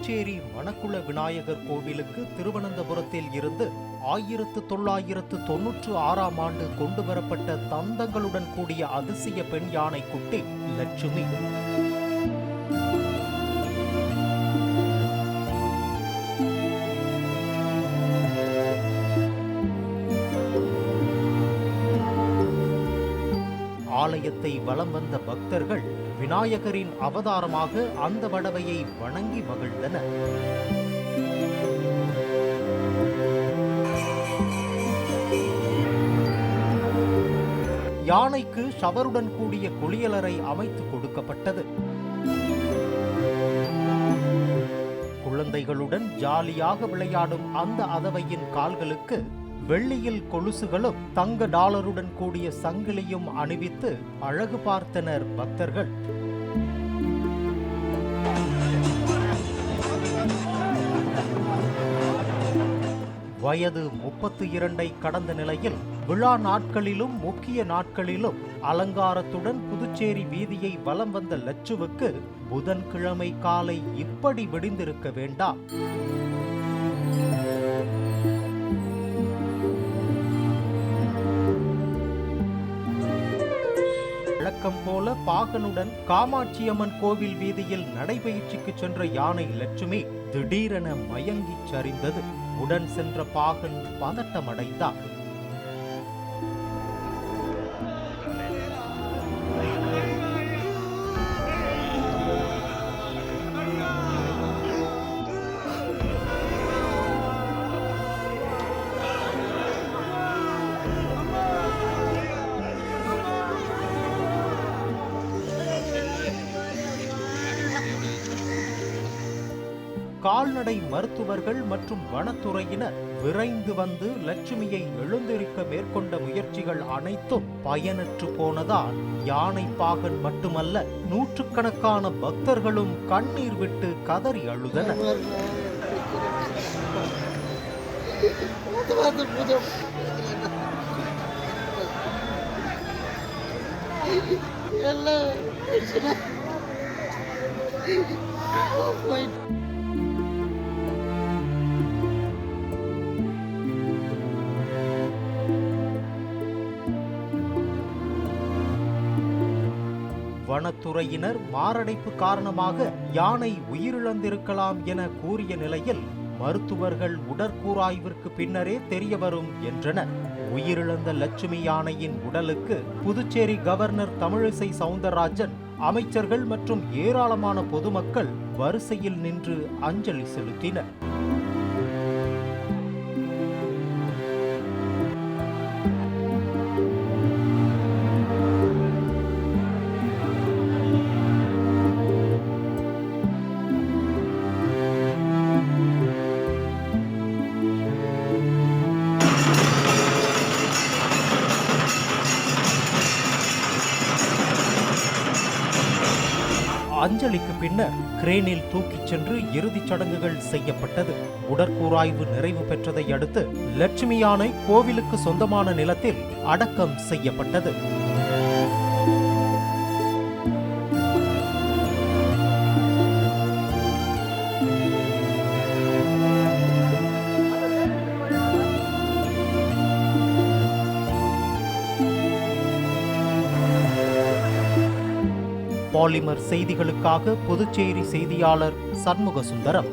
புதுச்சேரி மணக்குள விநாயகர் கோவிலுக்கு திருவனந்தபுரத்தில் இருந்து 1996ஆம் ஆண்டு கொண்டுவரப்பட்ட தந்தங்களுடன் கூடிய அதிசய பெண் யானை குட்டி லட்சுமி. ஆலயத்தை வலம் வந்த பக்தர்கள் விநாயகரின் அவதாரமாக அந்த வடவையை வணங்கி மகிழ்ந்தனர். யானைக்கு ஷவருடன் கூடிய குளியலறை அமைத்து கொடுக்கப்பட்டது. குழந்தைகளுடன் ஜாலியாக விளையாடும் அந்த அதவையின் கால்களுக்கு வெள்ளியில் கொலுசுகளும் தங்க டாலருடன் கூடிய சங்கிலியும் அணிவித்து அழகு பார்த்தனர் பக்தர்கள். வயது 32ஐ கடந்த நிலையில் விழா நாட்களிலும் முக்கிய நாட்களிலும் அலங்காரத்துடன் புதுச்சேரி வீதியை வலம் வந்த லட்சுவுக்கு புதன்கிழமை காலை இப்படி விடிந்திருக்க வேண்டாம். வழக்கம் போல பாகனுடன் காமாட்சியம்மன் கோவில் வீதியில் நடைபயிற்சிக்கு சென்ற யானை லட்சுமி திடீரென மயங்கி சரிந்தது. உடன் சென்ற பாகன் பதட்டமடைந்தார். கால்நடை மருத்துவர்கள் மற்றும் வனத்துறையினர் விரைந்து வந்து லட்சுமியை எழுந்திருக்க மேற்கொண்ட முயற்சிகள் அனைத்தும் பயனற்று போனதால் யானை பாகன் மட்டுமல்ல, நூற்றுக்கணக்கான பக்தர்களும் கண்ணீர் விட்டு கதறி அழுதனர். வனத்துறையினர் மாரடைப்பு காரணமாக யானை உயிரிழந்திருக்கலாம் என கூறிய நிலையில் மருத்துவர்கள் உடற்கூறாய்விற்கு பின்னரே தெரியவரும் என்றனர். உயிரிழந்த லட்சுமி யானையின் உடலுக்கு புதுச்சேரி கவர்னர் தமிழிசை சவுந்தரராஜன், அமைச்சர்கள் மற்றும் ஏராளமான பொதுமக்கள் வரிசையில் நின்று அஞ்சலி செலுத்தினர். அஞ்சலிக்கு பின்னர் கிரேனில் தூக்கிச் சென்று இறுதிச் சடங்குகள் செய்யப்பட்டது. உடற்கூறாய்வு நிறைவு பெற்றதை அடுத்து லட்சுமி யானை கோவிலுக்கு சொந்தமான நிலத்தில் அடக்கம் செய்யப்பட்டது. பாலிமர் செய்திகளுக்காக புதுச்சேரி செய்தியாளர் சண்முக சுந்தரம்.